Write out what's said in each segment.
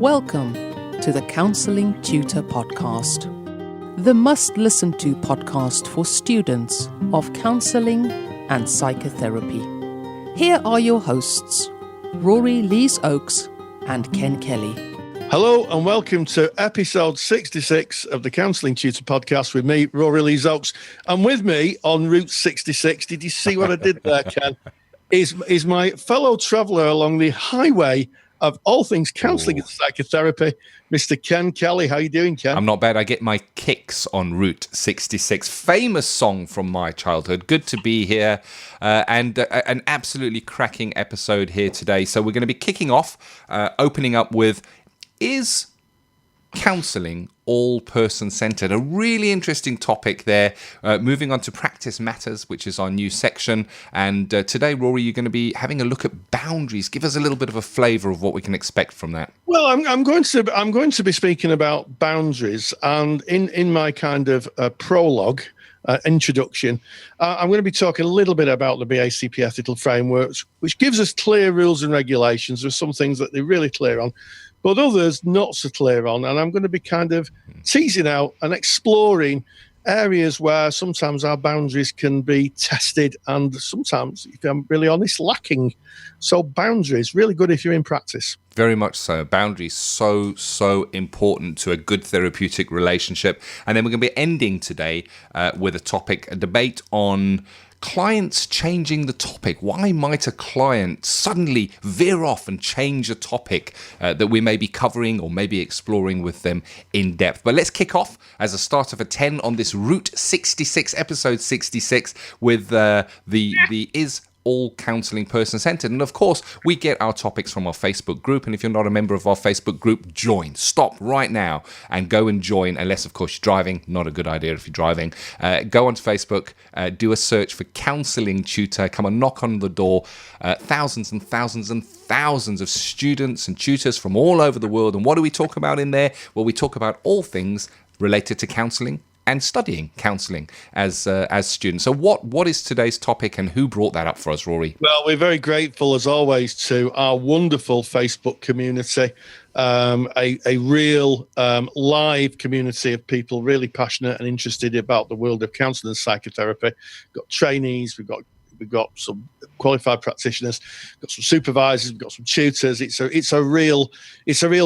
Welcome to the Counselling Tutor Podcast, the must-listen-to podcast for students of counselling and psychotherapy. Here are your hosts, Rory Lees-Oakes and Ken Kelly. Hello and welcome to episode 66 of the Counselling Tutor Podcast with me, Rory Lees-Oakes. And with me on Route 66, did you see what I did there, Ken? Is my fellow traveller along the highway of all things counselling and psychotherapy, Mr. Ken Kelly. How you doing, Ken? I'm not bad. I get my kicks on Route 66. Famous song from my childhood. Good to be here. And an absolutely cracking episode here today. So we're going to be kicking off, opening up with, is counselling all person-centred? A really interesting topic there. Moving on to Practice Matters, which is our new section. And today, Rory, you're going to be having a look at boundaries. Give us a little bit of a flavour of what we can expect from that. Well, I'm going to be speaking about boundaries, and in my kind of prologue, introduction, I'm going to be talking a little bit about the BACP ethical frameworks, which gives us clear rules and regulations. There's some things that they're really clear on, but others not so clear on. And I'm going to be kind of teasing out and exploring areas where sometimes our boundaries can be tested and sometimes, if I'm really honest, lacking. So boundaries, really good if you're in practice. Very much so. Boundaries, so important to a good therapeutic relationship. And then we're going to be ending today with a debate on clients changing the topic. Why might a client suddenly veer off and change a topic that we may be covering or maybe exploring with them in depth? But let's kick off as a start of a 10 on this Route 66, episode 66, with the Is All Counselling Person-Centred. And of course, we get our topics from our Facebook group. And if you're not a member of our Facebook group, join. Stop right now and go and join, unless, of course, you're driving. Not a good idea if you're driving. Go onto Facebook, do a search for Counselling Tutor. Come and knock on the door. Thousands and thousands and thousands of students and tutors from all over the world. And what do we talk about in there? Well, we talk about all things related to counselling and studying counselling as students. So what is today's topic and who brought that up for us, Rory? Well, we're very grateful, as always, to our wonderful Facebook community, a real live community of people really passionate and interested about the world of counselling and psychotherapy. We've got trainees, we've got some qualified practitioners, we've got some supervisors, we've got some tutors. It's a real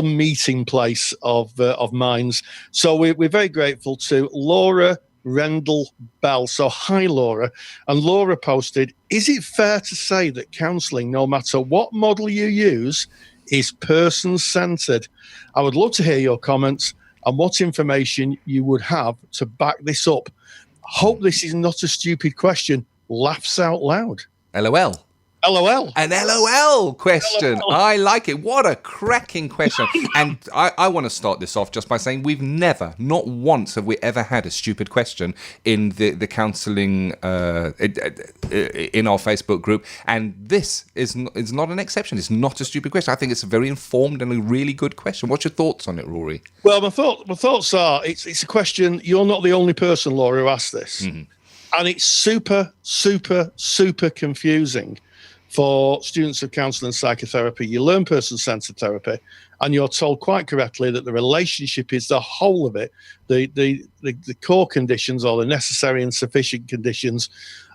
meeting place of minds. So we're very grateful to Laura Rendell Bell. So hi, Laura. And Laura posted, is it fair to say that counselling, no matter what model you use, is person-centred? I would love to hear your comments and what information you would have to back this up. Hope this is not a stupid question. Laughs out loud. LOL. LOL. An LOL question. LOL. I like it. What a cracking question. And I want to start this off just by saying we've never, not once have we ever had a stupid question in the counselling in our Facebook group. And this is not an exception. It's not a stupid question. I think it's a very informed and a really good question. What's your thoughts on it, Rory? Well, my thoughts are, it's a question. You're not the only person, Laura, who asked this. Mm-hmm. And it's super, super, super confusing for students of counselling and psychotherapy. You learn person-centred therapy, and you're told quite correctly that the relationship is the whole of it. The core conditions, or the necessary and sufficient conditions,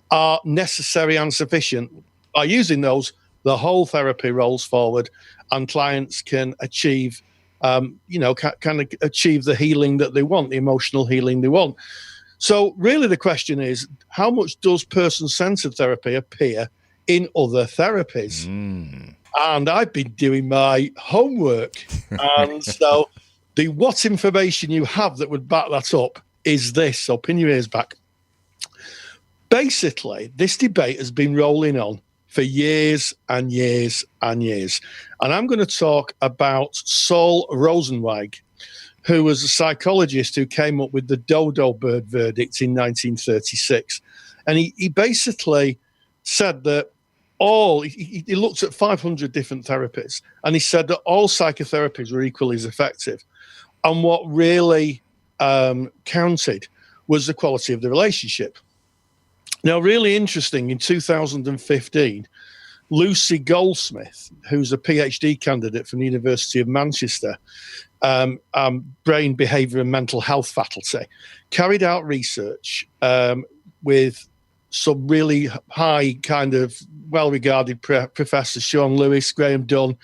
are necessary and sufficient. By using those, the whole therapy rolls forward, and clients can achieve, achieve the healing that they want, the emotional healing they want. So really the question is, how much does person-centred therapy appear in other therapies? And I've been doing my homework. And so what information you have that would back that up is this. So pin your ears back. Basically, this debate has been rolling on for years and years and years. And I'm going to talk about Saul Rosenzweig, who was a psychologist who came up with the dodo bird verdict in 1936. And he basically said that he looked at 500 different therapies, and he said that all psychotherapies were equally as effective. And what really counted was the quality of the relationship. Now, really interesting, in 2015, Lucy Goldsmith, who's a PhD candidate from the University of Manchester, Brain, Behaviour and Mental Health faculty, carried out research with some really high kind of well-regarded professors, Sean Lewis, Graham Dunn,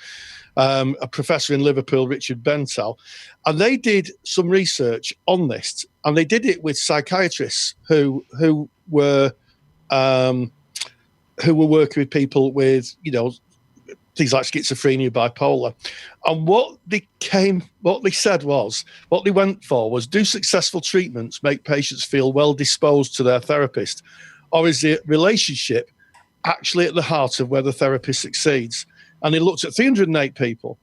a professor in Liverpool, Richard Bentel, and they did some research on this, and they did it with psychiatrists who were working with people with, things like schizophrenia, bipolar. And what they went for was, do successful treatments make patients feel well disposed to their therapist, or is the relationship actually at the heart of where the therapist succeeds? And they looked at 308 people,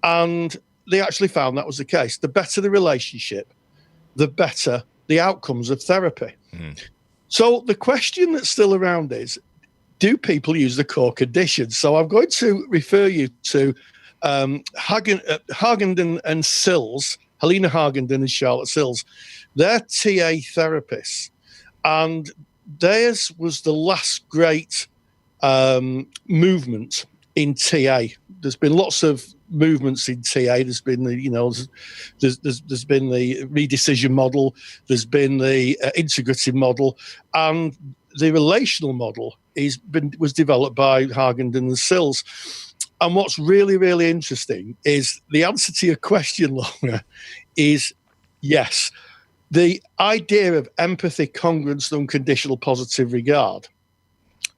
and they actually found that was the case. The better the relationship, the better the outcomes of therapy. So the question that's still around is, do people use the core conditions? So I'm going to refer you to Hargenden and Sills, Helena Hargenden and Charlotte Sills. They're TA therapists, and theirs was the last great movement in TA. There's been lots of movements in TA. There's been there's been the redecision model. There's been the integrative model, and the relational model was developed by Hargenden and Sills. And what's really, really interesting is the answer to your question, Laura, is yes. The idea of empathy, congruence, and unconditional positive regard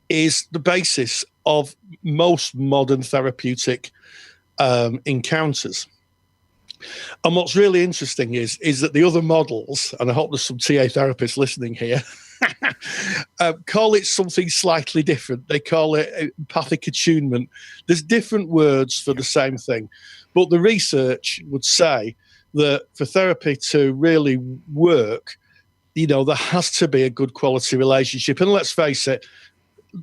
is the basis of most modern therapeutic encounters. And what's really interesting is that the other models, and I hope there's some TA therapists listening here, call it something slightly different. They call it empathic attunement. There's different words for the same thing. But the research would say that for therapy to really work, there has to be a good quality relationship. And let's face it,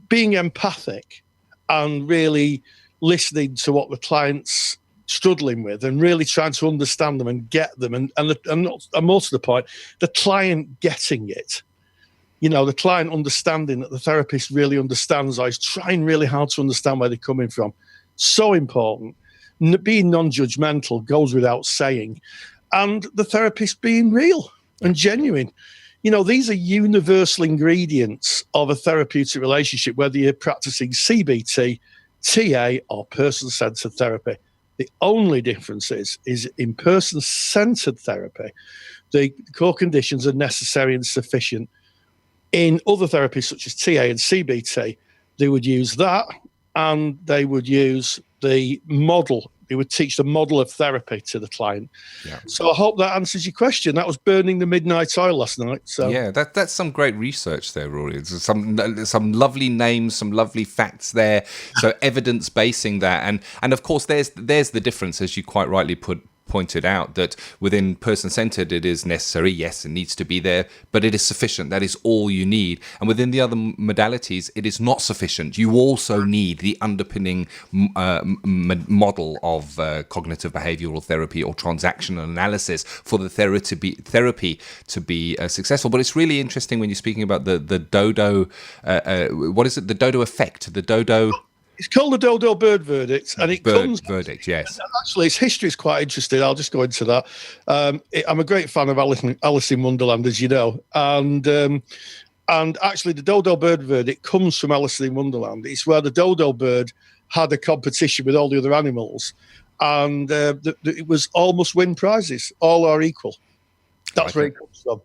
being empathic and really listening to what the client's struggling with and really trying to understand them and get them, and more to the point, the client getting it. The client understanding that the therapist really understands, or is trying really hard to understand where they're coming from. So important. Being non-judgmental goes without saying. And the therapist being real and genuine. These are universal ingredients of a therapeutic relationship, whether you're practicing CBT, TA, or person-centered therapy. The only difference is in person-centered therapy, the core conditions are necessary and sufficient. In other therapies such as TA and CBT, they would use that, and they would use the model. They would teach the model of therapy to the client. Yeah. So I hope that answers your question. That was burning the midnight oil last night. So yeah, that's some great research there, Rory. Some lovely names, some lovely facts there. So evidence basing that, and of course there's the difference, as you quite rightly pointed out, that within person-centered it is necessary, yes, it needs to be there, but it is sufficient. That is all you need. And within the other modalities, it is not sufficient. You also need the underpinning model of cognitive behavioral therapy or transactional analysis for the therapy to be successful. But it's really interesting when you're speaking about the dodo, what is it? The dodo effect, the dodo... It's called the Dodo Bird Verdict, and it comes... Verdict, yes. Actually, its history is quite interesting. I'll just go into that. I'm a great fan of Alice in Wonderland, as you know, and actually the Dodo Bird Verdict comes from Alice in Wonderland. It's where the dodo bird had a competition with all the other animals, and it was all must win prizes, all are equal. That's where it comes from.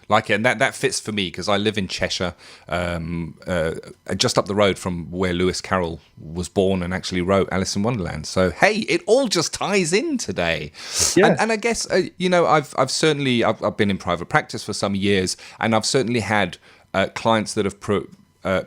Like it, and that fits for me because I live in Cheshire, just up the road from where Lewis Carroll was born and actually wrote Alice in Wonderland. So hey, it all just ties in today. Yeah. And I guess I've certainly been in private practice for some years, and I've certainly had clients that have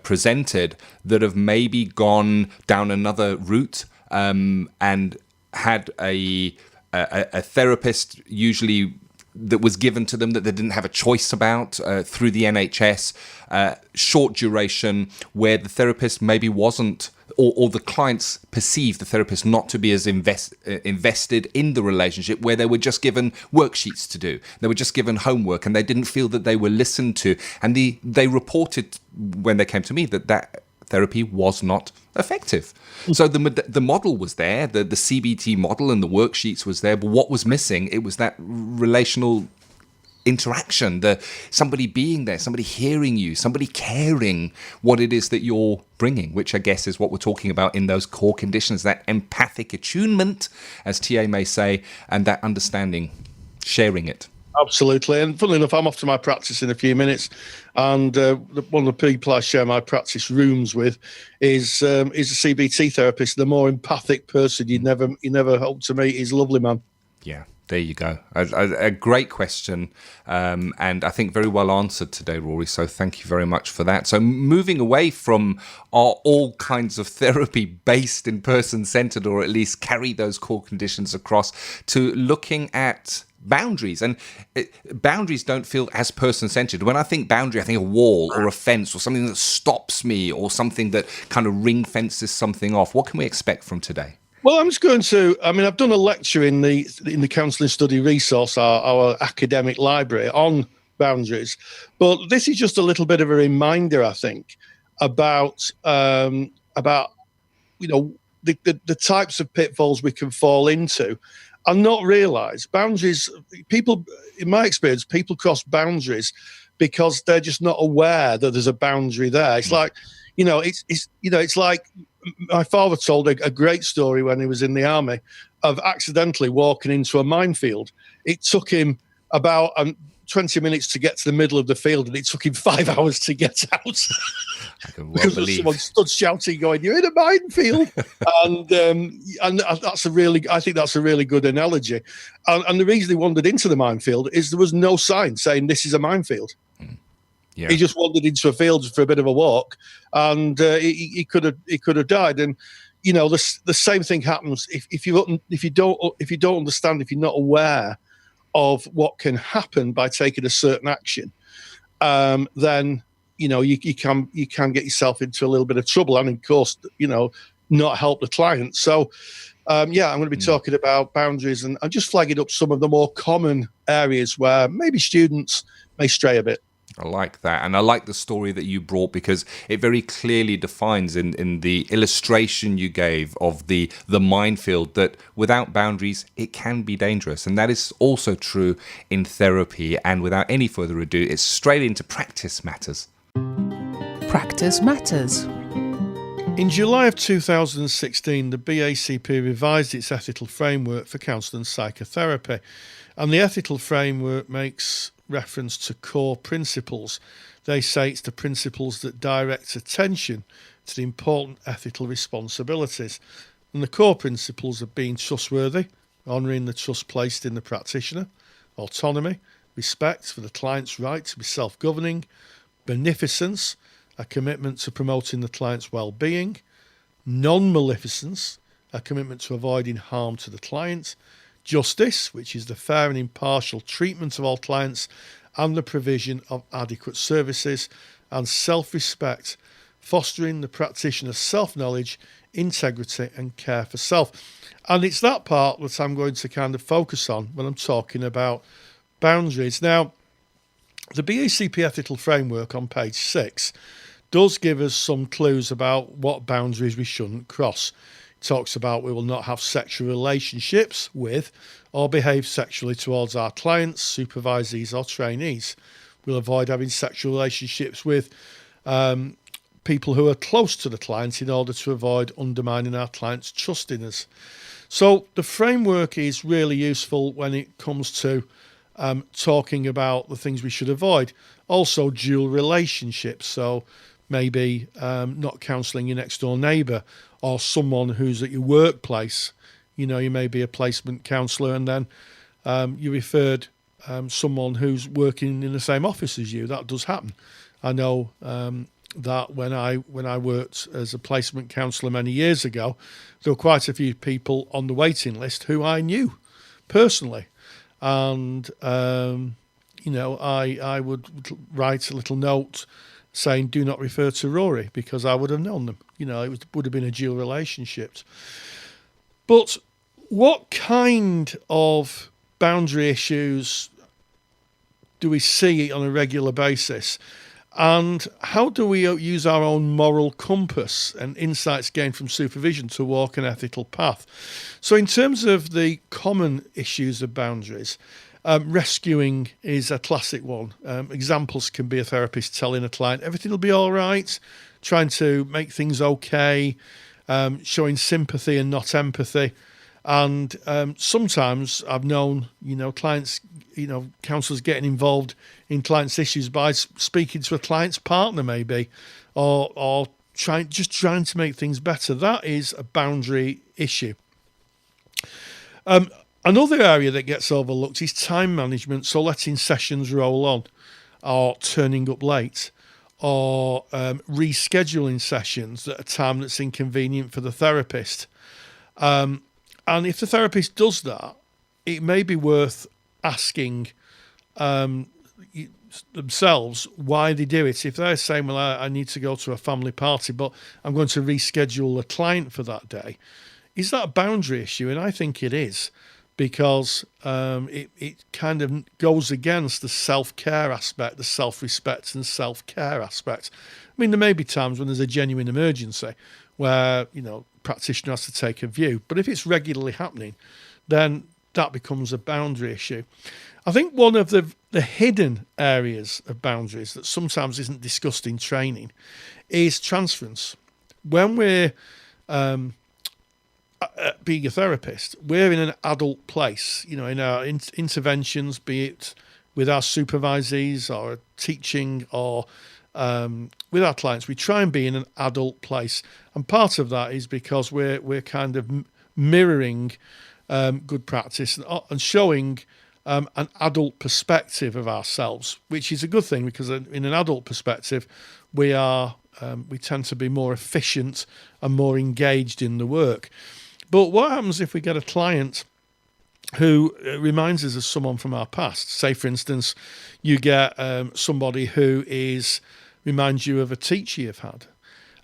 presented that have maybe gone down another route and had a therapist usually that was given to them that they didn't have a choice about through the NHS, short duration, where the therapist maybe wasn't, or the clients perceived the therapist not to be as invested in the relationship, where they were just given worksheets to do. They were just given homework, and they didn't feel that they were listened to. And they reported when they came to me that therapy was not effective. So the model was there, the CBT model and the worksheets was there, but what was missing? It was that relational interaction, somebody being there, somebody hearing you, somebody caring what it is that you're bringing, which I guess is what we're talking about in those core conditions, that empathic attunement, as TA may say, and that understanding, sharing it. Absolutely. And funnily enough, I'm off to my practice in a few minutes. And one of the people I share my practice rooms with is a CBT therapist. The more empathic person you never hope to meet. He's a lovely man. Yeah, there you go. A great question. And I think very well answered today, Rory. So thank you very much for that. So moving away from all kinds of therapy based in person-centered, or at least carry those core conditions across, to looking at boundaries. And boundaries don't feel as person-centered. When I think boundary, I think a wall or a fence or something that stops me or something that kind of ring fences something off. What can we expect from today? Well, I'm just going to, I've done a lecture in the Counselling Study Resource, our academic library, on boundaries. But this is just a little bit of a reminder, I think, about the types of pitfalls we can fall into and not realise boundaries. People, in my experience, people cross boundaries because they're just not aware that there's a boundary there. It's like, it's like my father told a great story when he was in the army of accidentally walking into a minefield. It took him about 20 minutes to get to the middle of the field, and it took him 5 hours to get out. I can well because believe. Someone stood shouting, going, "You're in a minefield!" and I think that's a really good analogy. And the reason he wandered into the minefield is there was no sign saying this is a minefield. Yeah. He just wandered into a field for a bit of a walk, and he could have died. And the same thing happens if you don't understand, if you're not aware of what can happen by taking a certain action, then you can get yourself into a little bit of trouble, and of course not help the client. So I'm going to be talking about boundaries and just flagging up some of the more common areas where maybe students may stray a bit. I like that. And I like the story that you brought, because it very clearly defines in the illustration you gave of the minefield that without boundaries, it can be dangerous. And that is also true in therapy. And without any further ado, it's straight into Practice Matters. Practice Matters. In July of 2016, the BACP revised its ethical framework for counselling psychotherapy. And the ethical framework makes reference to core principles. They say it's the principles that direct attention to the important ethical responsibilities. And the core principles are being trustworthy, honouring the trust placed in the practitioner, autonomy, respect for the client's right to be self-governing, beneficence, a commitment to promoting the client's well-being, non-maleficence, a commitment to avoiding harm to the client, justice, which is the fair and impartial treatment of all clients and the provision of adequate services, and self-respect, fostering the practitioner's self-knowledge, integrity and care for self. And it's that part that I'm going to kind of focus on when I'm talking about boundaries. Now, the BACP ethical framework on page 6 does give us some clues about what boundaries we shouldn't cross. Talks about we will not have sexual relationships with or behave sexually towards our clients, supervisees or trainees. We'll avoid having sexual relationships with people who are close to the client in order to avoid undermining our client's trust in us. So the framework is really useful when it comes to talking about the things we should avoid. Also dual relationships, so maybe not counselling your next door neighbour or someone who's at your workplace. You may be a placement counsellor and then you referred someone who's working in the same office as you. That does happen. I know that when I worked as a placement counsellor many years ago, there were quite a few people on the waiting list who I knew personally. And, I would write a little note saying, "Do not refer to Rory," because I would have known them. It would have been a dual relationship. But what kind of boundary issues do we see on a regular basis? And how do we use our own moral compass and insights gained from supervision to walk an ethical path? So in terms of the common issues of boundaries, rescuing is a classic one. Examples can be a therapist telling a client everything will be all right, trying to make things okay, showing sympathy and not empathy. And sometimes I've known, clients, counsellors getting involved in clients' issues by speaking to a client's partner, maybe, or trying to make things better. That is a boundary issue. Another area that gets overlooked is time management. So letting sessions roll on, or turning up late, or rescheduling sessions at a time that's inconvenient for the therapist. And if the therapist does that, it may be worth asking themselves why they do it. If they're saying, well, I need to go to a family party, but I'm going to reschedule a client for that day, is that a boundary issue? And I think it is, because it kind of goes against the self-care aspect, the self-respect and self-care aspect. I mean, there may be times when there's a genuine emergency where, practitioner has to take a view. But if it's regularly happening, then that becomes a boundary issue. I think one of the hidden areas of boundaries that sometimes isn't discussed in training is transference. When we're being a therapist, we're in an adult place, in our interventions, be it with our supervisees or teaching or with our clients, we try and be in an adult place. And part of that is because we're kind of mirroring good practice and showing an adult perspective of ourselves, which is a good thing, because in an adult perspective, we tend to be more efficient and more engaged in the work. But what happens if we get a client who reminds us of someone from our past? Say, for instance, you get somebody who reminds you of a teacher you've had,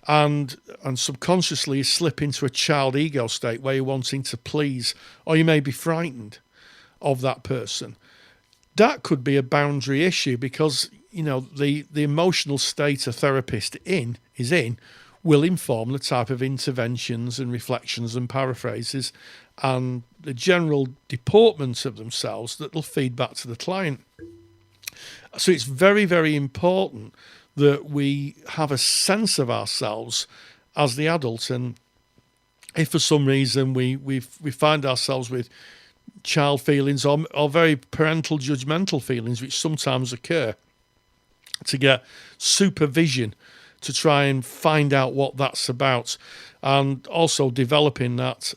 and subconsciously you slip into a child ego state where you're wanting to please, or you may be frightened of that person. That could be a boundary issue, because the emotional state a therapist is in will inform the type of interventions and reflections and paraphrases and the general deportment of themselves that will feed back to the client. So it's very, very important that we have a sense of ourselves as the adult. And if for some reason we find ourselves with child feelings or very parental judgmental feelings, which sometimes occur, to get supervision to try and find out what that's about, and also developing that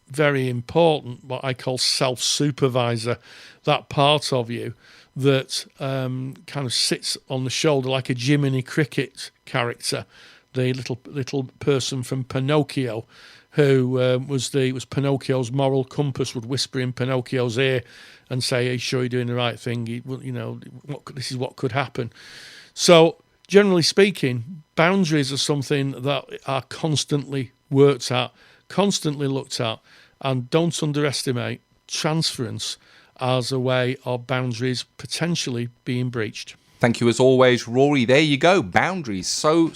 very important, what I call self-supervisor, that part of you that kind of sits on the shoulder like a Jiminy Cricket character, the little person from Pinocchio, who was Pinocchio's moral compass, would whisper in Pinocchio's ear and say, "Are you sure you're doing the right thing? This is what could happen." So, generally speaking, boundaries are something that are constantly worked at, constantly looked at, and don't underestimate transference as a way of boundaries potentially being breached. Thank you as always, Rory. There you go. Boundaries, so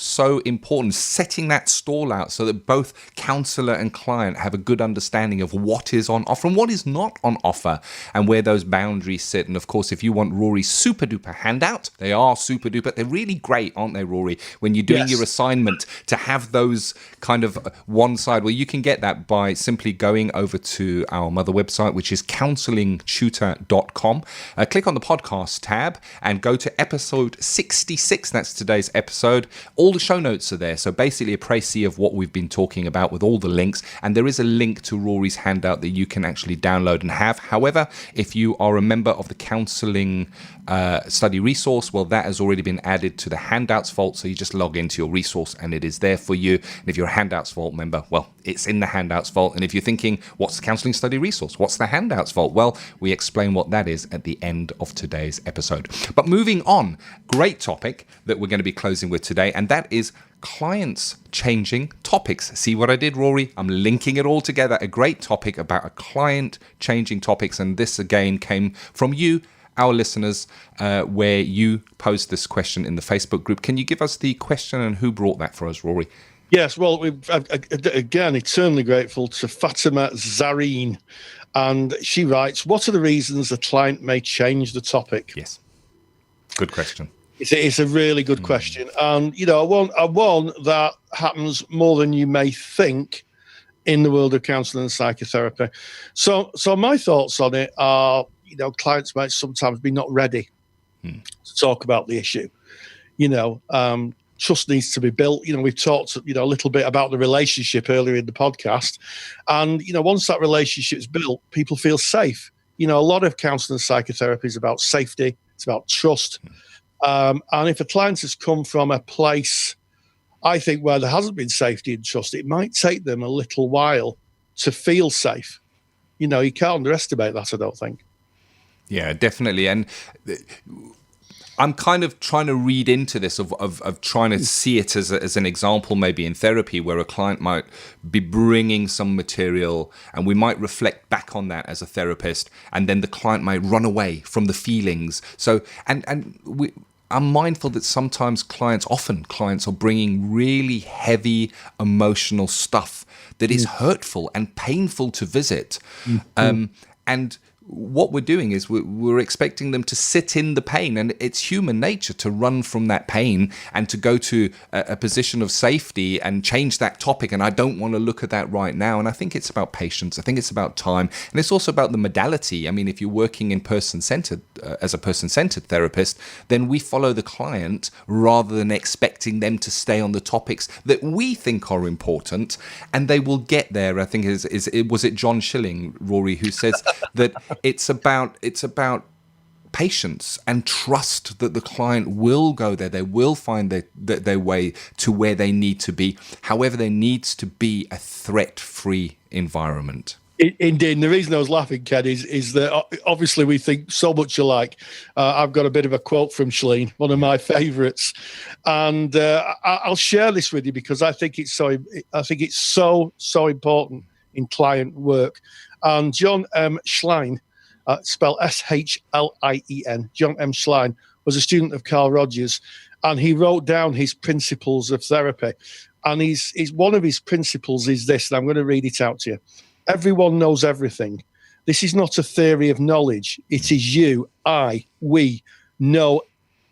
important. Setting that stall out so that both counsellor and client have a good understanding of what is on offer and what is not on offer, and where those boundaries sit. And of course, if you want Rory's super duper handout, they are super duper. They're really great, aren't they, Rory? When you're doing your assignment, to have those kind of one side. Well, you can get that by simply going over to our mother website, which is counsellingtutor.com. Click on the podcast tab and go to episode 66. That's today's episode. All the show notes are there. So basically a précis of what we've been talking about with all the links. And there is a link to Rory's handout that you can actually download and have. However, if you are a member of the Counselling Study Resource, well, that has already been added to the Handouts vault. So you just log into your resource and it is there for you. And if you're a Handouts vault member, well, it's in the Handouts vault. And if you're thinking, what's the Counselling Study Resource? What's the Handouts vault? Well, we explain what that is at the end of today's episode. But moving on, great topic that we're going to be closing with today, and that is clients changing topics. See what I did, Rory? I'm linking it all together. A great topic about a client changing topics, and this again came from you our listeners where you posed this question in the Facebook group. Can you give us the question and who brought that for us, Rory? Yes, well, again, eternally grateful to Fatima Zareen. And she writes, what are the reasons a client may change the topic? Yes. Good question. It's a really good question. And, one that happens more than you may think in the world of counselling and psychotherapy. So my thoughts on it are, clients might sometimes be not ready to talk about the issue. Trust needs to be built. We've talked, a little bit about the relationship earlier in the podcast. And, once that relationship's built, people feel safe. A lot of counselling and psychotherapy is about safety. It's about trust. And if a client has come from a place, I think, where there hasn't been safety and trust, it might take them a little while to feel safe. You can't underestimate that, I don't think. Yeah, definitely. And I'm kind of trying to read into this of trying to see it as an example, maybe in therapy, where a client might be bringing some material and we might reflect back on that as a therapist, and then the client might run away from the feelings. So, I'm mindful that sometimes clients are bringing really heavy emotional stuff that is hurtful and painful to visit. And what we're doing is we're expecting them to sit in the pain, and it's human nature to run from that pain and to go to a position of safety and change that topic. And I don't want to look at that right now. And I think it's about patience. I think it's about time. And it's also about the modality. I mean, if you're working in person-centered, as a person-centered therapist, then we follow the client rather than expecting them to stay on the topics that we think are important. And they will get there. I think was it John Schilling, Rory, who says that it's about patience and trust that the client will go there. They will find their way to where they need to be. However, there needs to be a threat-free environment. Indeed. And the reason I was laughing, Ken, is that obviously we think so much alike. I've got a bit of a quote from Schleen, one of my favourites, and I'll share this with you because I think it's so important in client work. And John M. Schlein, spelled Schlien, John M. Schlein, was a student of Carl Rogers, and he wrote down his principles of therapy. And one of his principles is this, and I'm going to read it out to you. Everyone knows everything. This is not a theory of knowledge. It is you, we know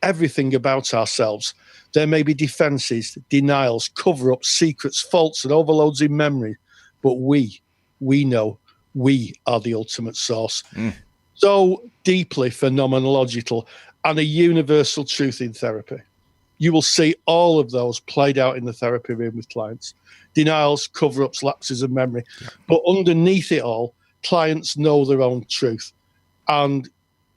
everything about ourselves. There may be defenses, denials, cover-ups, secrets, faults, and overloads in memory, but we know we are the ultimate source. So deeply phenomenological and a universal truth in therapy. You will see all of those played out in the therapy room with clients. Denials, cover-ups, lapses of memory. Yeah. But underneath it all, clients know their own truth. And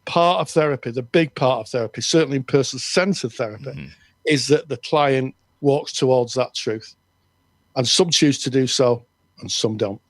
part of therapy, the big part of therapy, certainly in person-centered therapy, is that the client walks towards that truth. And some choose to do so, and some don't.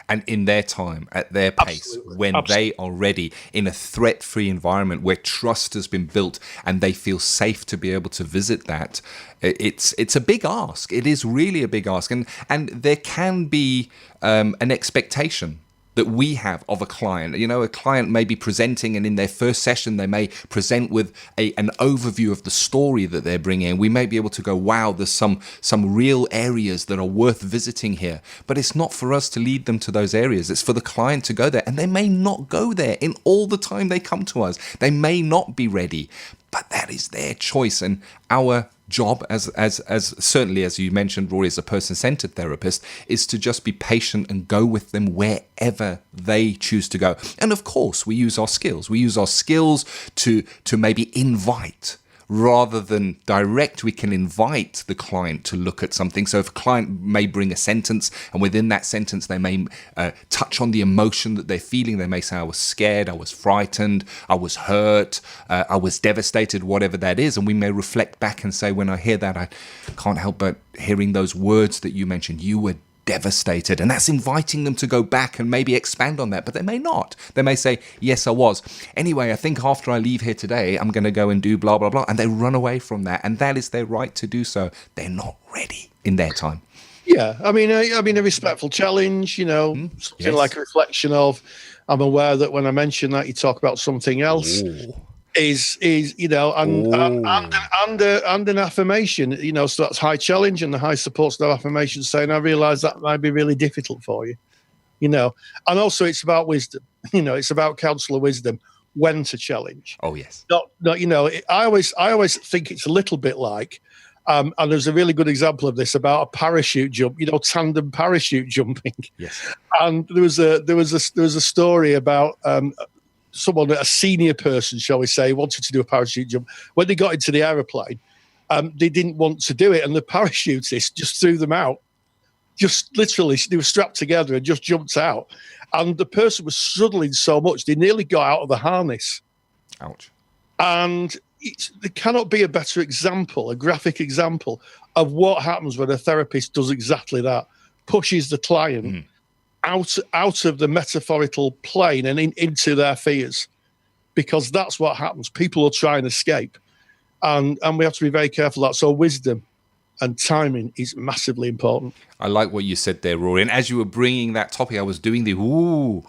And in their time, at their pace, when they are ready, in a threat-free environment where trust has been built and they feel safe to be able to visit that, it's a big ask. It is really a big ask. And there can be an expectation that we have of a client. A client may be presenting, and in their first session, they may present with an overview of the story that they're bringing. We may be able to go, wow, there's some real areas that are worth visiting here. But it's not for us to lead them to those areas. It's for the client to go there. And they may not go there in all the time they come to us. They may not be ready. But that is their choice. And our job, as certainly as you mentioned, Rory, as a person-centered therapist, is to just be patient and go with them wherever they choose to go. And of course, we use our skills. We use our skills to maybe invite. Rather than direct, we can invite the client to look at something. So if a client may bring a sentence, and within that sentence they may touch on the emotion that they're feeling. They may say, I was scared, I was frightened, I was hurt, I was devastated, whatever that is. And we may reflect back and say, when I hear that, I can't help but hearing those words that you mentioned. You were devastated. And that's inviting them to go back and maybe expand on that. But they may not. They may say, yes, I was. Anyway, I think after I leave here today, I'm going to go and do blah, blah, blah. And they run away from that. And that is their right to do so. They're not ready in their time. Yeah. I mean, a respectful challenge, something like a reflection of, I'm aware that when I mention that, you talk about something else. Ooh. Is and an affirmation, so that's high challenge, and the high support's no affirmation, saying I realise that might be really difficult for you, and also it's about wisdom, it's about counsellor wisdom when to challenge. Oh yes. Not I always think it's a little bit like, and there's a really good example of this about a parachute jump, tandem parachute jumping. Yes. And there was a story about someone, a senior person, shall we say, wanted to do a parachute jump. When they got into the aeroplane, they didn't want to do it, and the parachutist just threw them out. Just literally, they were strapped together and just jumped out. And the person was struggling so much, they nearly got out of the harness. Ouch. And there cannot be a better example, a graphic example of what happens when a therapist does exactly that, pushes the client out of the metaphorical plane and into their fears, because that's what happens. People will try and escape, and we have to be very careful of that. So wisdom and timing is massively important. I like what you said there, Rory. And as you were bringing that topic, I was doing the ooh,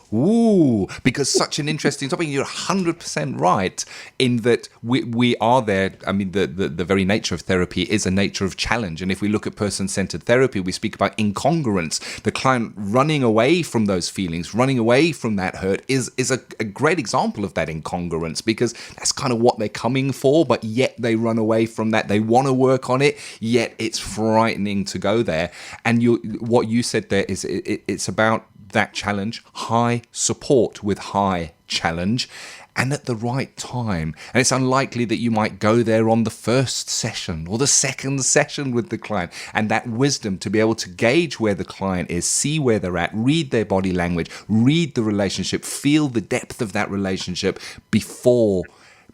because such an interesting topic. You're 100% right in that we are there. I mean, the very nature of therapy is a nature of challenge. And if we look at person-centered therapy, we speak about incongruence. The client running away from those feelings, running away from that hurt is a great example of that incongruence, because that's kind of what they're coming for, but yet they run away from that. They want to work on it, yet it's frightening to go there. And what you said there is it's about that challenge, high support with high challenge, and at the right time. And it's unlikely that you might go there on the first session or the second session with the client. And that wisdom to be able to gauge where the client is, see where they're at, read their body language, read the relationship, feel the depth of that relationship before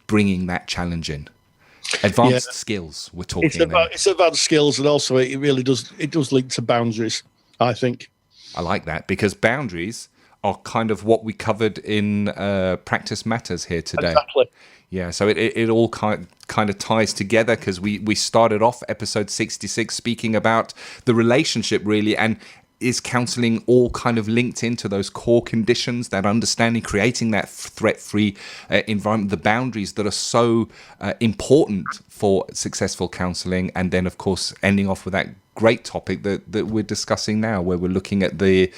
bringing that challenge in. Advanced skills we're talking about. It's advanced skills, and also it really does link to boundaries, I think. I like that, because boundaries are kind of what we covered in Practice Matters here today. Exactly. Yeah, so it all kind of ties together, because we started off episode 66 speaking about the relationship, really, and is counselling all kind of linked into those core conditions, that understanding, creating that threat-free environment, the boundaries that are so important for successful counselling, and then, of course, ending off with that great topic that we're discussing now, where we're looking at the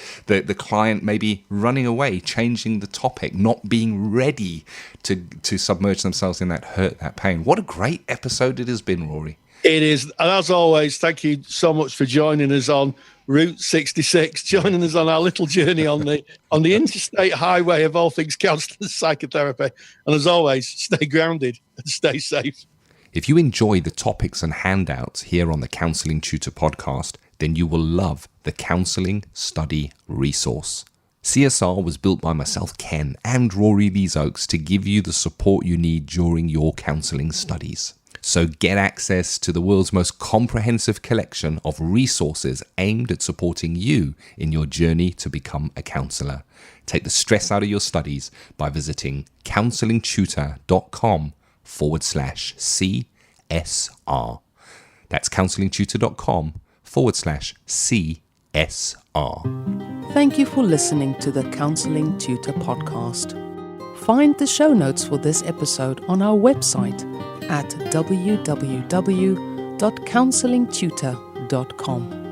client maybe running away, changing the topic, not being ready to submerge themselves in that hurt, that pain. What a great episode it has been, Rory. It is. And as always, thank you so much for joining us on Route 66, joining us on our little journey on the interstate highway of all things counselling and psychotherapy. And as always, stay grounded and stay safe. If you enjoy the topics and handouts here on the Counselling Tutor Podcast, then you will love the Counselling Study Resource. CSR was built by myself, Ken, and Rory Lees-Oakes to give you the support you need during your counselling studies. So get access to the world's most comprehensive collection of resources aimed at supporting you in your journey to become a counsellor. Take the stress out of your studies by visiting counsellingtutor.com/CSR. That's counsellingtutor.com/CSR. Thank you for listening to the Counselling Tutor Podcast. Find the show notes for this episode on our website at www.counsellingtutor.com.